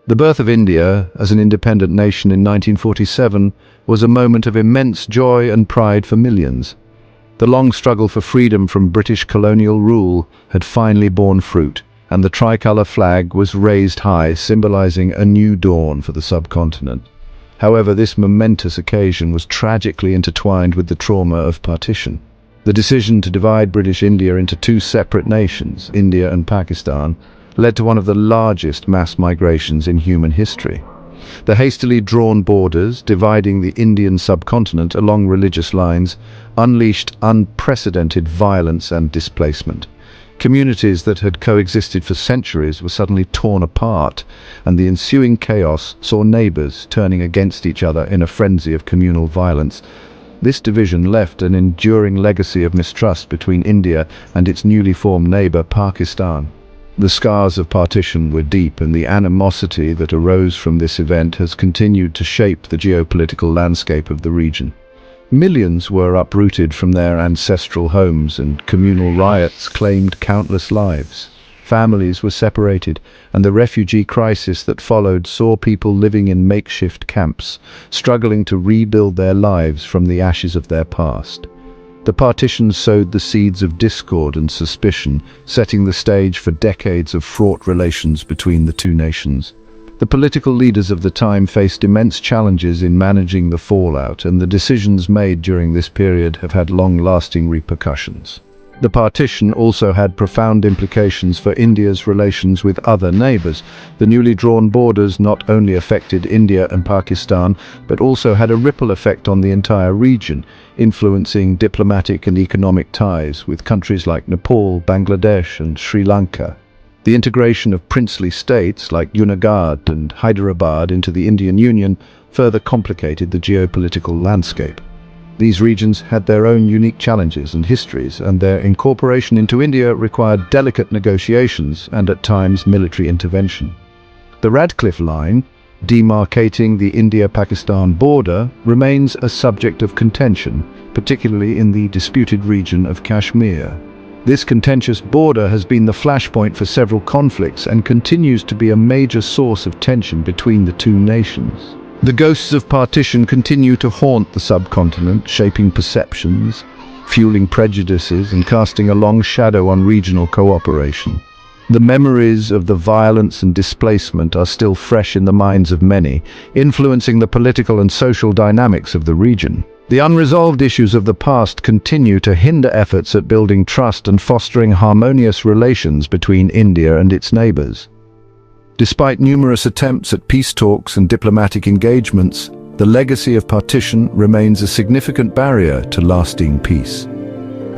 The birth of India as an independent nation in 1947 was a moment of immense joy and pride for millions. The long struggle for freedom from British colonial rule had finally borne fruit, and the tricolour flag was raised high, symbolizing a new dawn for the subcontinent. However, this momentous occasion was tragically intertwined with the trauma of partition. The decision to divide British India into two separate nations, India and Pakistan, led to one of the largest mass migrations in human history. The hastily drawn borders, dividing the Indian subcontinent along religious lines, unleashed unprecedented violence and displacement. Communities that had coexisted for centuries were suddenly torn apart, and the ensuing chaos saw neighbors turning against each other in a frenzy of communal violence. This division left an enduring legacy of mistrust between India and its newly formed neighbor, Pakistan. The scars of partition were deep, and the animosity that arose from this event has continued to shape the geopolitical landscape of the region. Millions were uprooted from their ancestral homes, and communal riots claimed countless lives. Families were separated, and the refugee crisis that followed saw people living in makeshift camps, struggling to rebuild their lives from the ashes of their past. The partition sowed the seeds of discord and suspicion, setting the stage for decades of fraught relations between the two nations. The political leaders of the time faced immense challenges in managing the fallout, and the decisions made during this period have had long-lasting repercussions. The partition also had profound implications for India's relations with other neighbors. The newly drawn borders not only affected India and Pakistan, but also had a ripple effect on the entire region, influencing diplomatic and economic ties with countries like Nepal, Bangladesh, and Sri Lanka. The integration of princely states like Junagadh and Hyderabad into the Indian Union further complicated the geopolitical landscape. These regions had their own unique challenges and histories, and their incorporation into India required delicate negotiations and at times military intervention. The Radcliffe Line, demarcating the India-Pakistan border, remains a subject of contention, particularly in the disputed region of Kashmir. This contentious border has been the flashpoint for several conflicts and continues to be a major source of tension between the two nations. The ghosts of partition continue to haunt the subcontinent, shaping perceptions, fueling prejudices, and casting a long shadow on regional cooperation. The memories of the violence and displacement are still fresh in the minds of many, influencing the political and social dynamics of the region. The unresolved issues of the past continue to hinder efforts at building trust and fostering harmonious relations between India and its neighbors. Despite numerous attempts at peace talks and diplomatic engagements, the legacy of partition remains a significant barrier to lasting peace.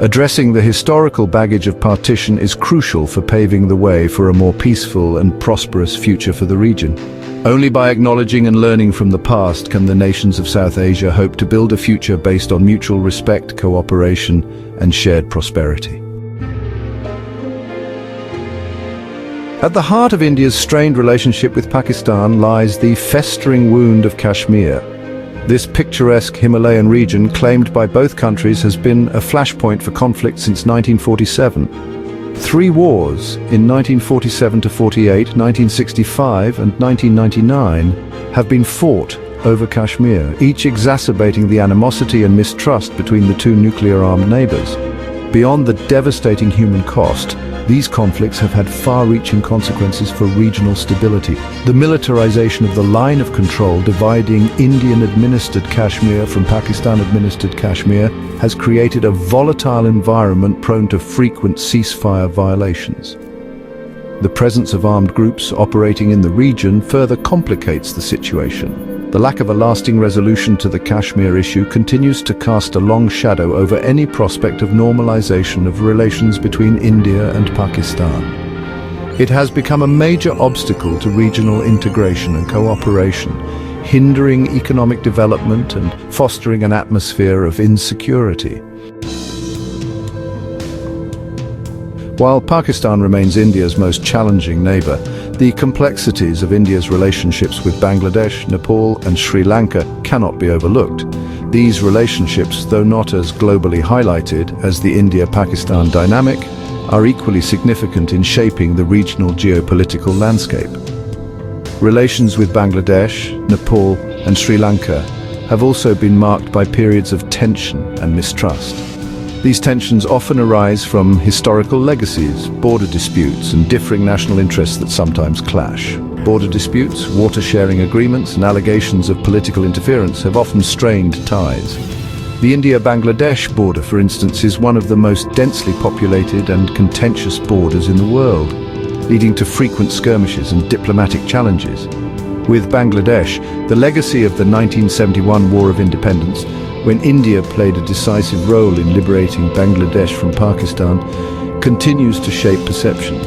Addressing the historical baggage of partition is crucial for paving the way for a more peaceful and prosperous future for the region. Only by acknowledging and learning from the past can the nations of South Asia hope to build a future based on mutual respect, cooperation, and shared prosperity. At the heart of India's strained relationship with Pakistan lies the festering wound of Kashmir. This picturesque Himalayan region, claimed by both countries, has been a flashpoint for conflict since 1947. 3 wars in 1947-48, 1965 and 1999 have been fought over Kashmir, each exacerbating the animosity and mistrust between the two nuclear-armed neighbors. Beyond the devastating human cost, these conflicts have had far-reaching consequences for regional stability. The militarization of the line of control dividing Indian-administered Kashmir from Pakistan-administered Kashmir has created a volatile environment prone to frequent ceasefire violations. The presence of armed groups operating in the region further complicates the situation. The lack of a lasting resolution to the Kashmir issue continues to cast a long shadow over any prospect of normalization of relations between India and Pakistan. It has become a major obstacle to regional integration and cooperation, hindering economic development and fostering an atmosphere of insecurity. While Pakistan remains India's most challenging neighbor, the complexities of India's relationships with Bangladesh, Nepal, and Sri Lanka cannot be overlooked. These relationships, though not as globally highlighted as the India-Pakistan dynamic, are equally significant in shaping the regional geopolitical landscape. Relations with Bangladesh, Nepal, and Sri Lanka have also been marked by periods of tension and mistrust. These tensions often arise from historical legacies, border disputes, and differing national interests that sometimes clash. Border disputes, water-sharing agreements, and allegations of political interference have often strained ties. The India-Bangladesh border, for instance, is one of the most densely populated and contentious borders in the world, leading to frequent skirmishes and diplomatic challenges. With Bangladesh, the legacy of the 1971 War of Independence, when India played a decisive role in liberating Bangladesh from Pakistan, continues to shape perceptions.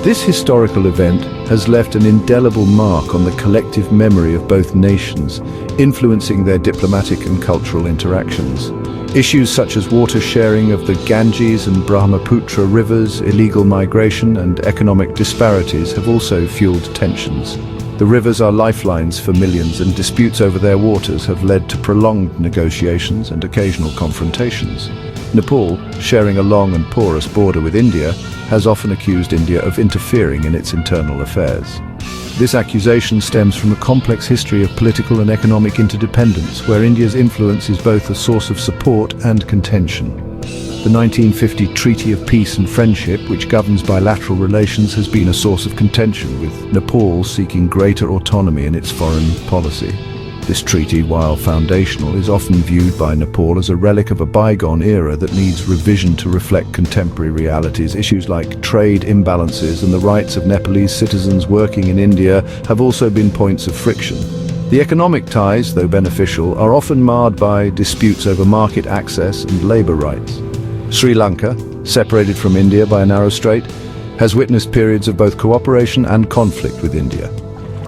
This historical event has left an indelible mark on the collective memory of both nations, influencing their diplomatic and cultural interactions. Issues such as water sharing of the Ganges and Brahmaputra rivers, illegal migration, and economic disparities have also fueled tensions. The rivers are lifelines for millions, and disputes over their waters have led to prolonged negotiations and occasional confrontations. Nepal, sharing a long and porous border with India, has often accused India of interfering in its internal affairs. This accusation stems from a complex history of political and economic interdependence, where India's influence is both a source of support and contention. The 1950 Treaty of Peace and Friendship, which governs bilateral relations, has been a source of contention, with Nepal seeking greater autonomy in its foreign policy. This treaty, while foundational, is often viewed by Nepal as a relic of a bygone era that needs revision to reflect contemporary realities. Issues like trade imbalances and the rights of Nepalese citizens working in India have also been points of friction. The economic ties, though beneficial, are often marred by disputes over market access and labor rights. Sri Lanka, separated from India by a narrow strait, has witnessed periods of both cooperation and conflict with India.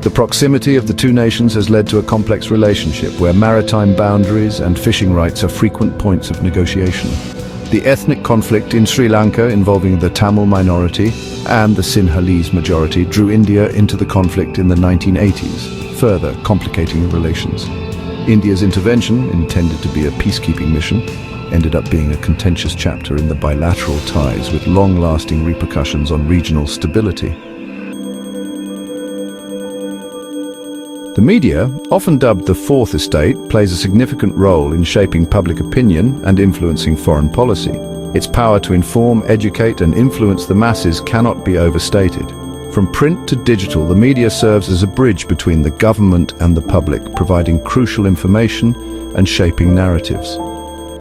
The proximity of the two nations has led to a complex relationship where maritime boundaries and fishing rights are frequent points of negotiation. The ethnic conflict in Sri Lanka involving the Tamil minority and the Sinhalese majority drew India into the conflict in the 1980s, further complicating the relations. India's intervention, intended to be a peacekeeping mission, ended up being a contentious chapter in the bilateral ties with long-lasting repercussions on regional stability. The media, often dubbed the Fourth Estate, plays a significant role in shaping public opinion and influencing foreign policy. Its power to inform, educate, and influence the masses cannot be overstated. From print to digital, the media serves as a bridge between the government and the public, providing crucial information and shaping narratives.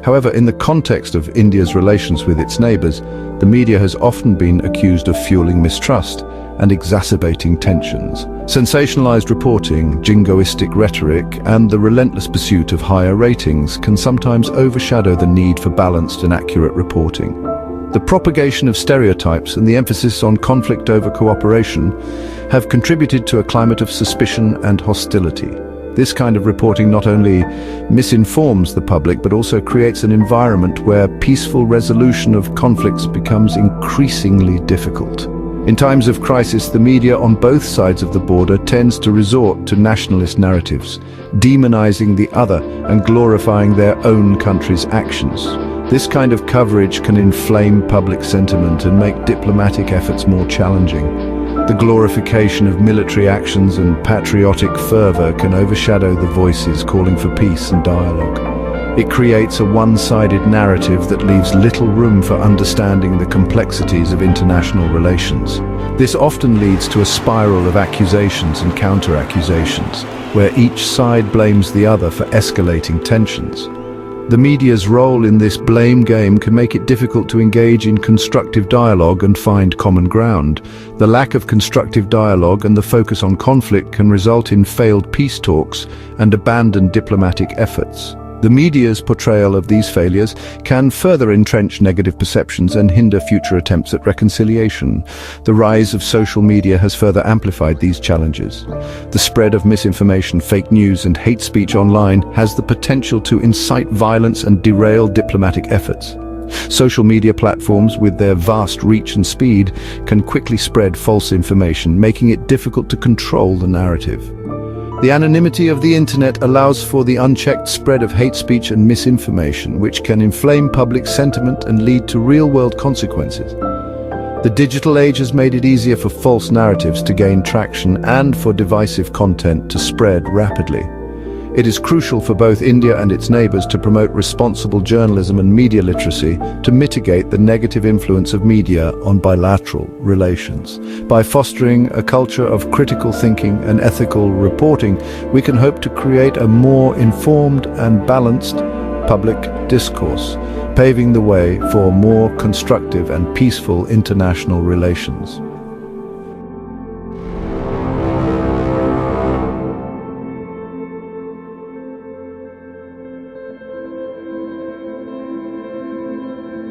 However, in the context of India's relations with its neighbors, the media has often been accused of fueling mistrust and exacerbating tensions. Sensationalized reporting, jingoistic rhetoric, and the relentless pursuit of higher ratings can sometimes overshadow the need for balanced and accurate reporting. The propagation of stereotypes and the emphasis on conflict over cooperation have contributed to a climate of suspicion and hostility. This kind of reporting not only misinforms the public, but also creates an environment where peaceful resolution of conflicts becomes increasingly difficult. In times of crisis, the media on both sides of the border tends to resort to nationalist narratives, demonizing the other and glorifying their own country's actions. This kind of coverage can inflame public sentiment and make diplomatic efforts more challenging. The glorification of military actions and patriotic fervor can overshadow the voices calling for peace and dialogue. It creates a one-sided narrative that leaves little room for understanding the complexities of international relations. This often leads to a spiral of accusations and counter-accusations, where each side blames the other for escalating tensions. The media's role in this blame game can make it difficult to engage in constructive dialogue and find common ground. The lack of constructive dialogue and the focus on conflict can result in failed peace talks and abandoned diplomatic efforts. The media's portrayal of these failures can further entrench negative perceptions and hinder future attempts at reconciliation. The rise of social media has further amplified these challenges. The spread of misinformation, fake news, and hate speech online has the potential to incite violence and derail diplomatic efforts. Social media platforms, with their vast reach and speed, can quickly spread false information, making it difficult to control the narrative. The anonymity of the internet allows for the unchecked spread of hate speech and misinformation, which can inflame public sentiment and lead to real-world consequences. The digital age has made it easier for false narratives to gain traction and for divisive content to spread rapidly. It is crucial for both India and its neighbors to promote responsible journalism and media literacy to mitigate the negative influence of media on bilateral relations. By fostering a culture of critical thinking and ethical reporting, we can hope to create a more informed and balanced public discourse, paving the way for more constructive and peaceful international relations.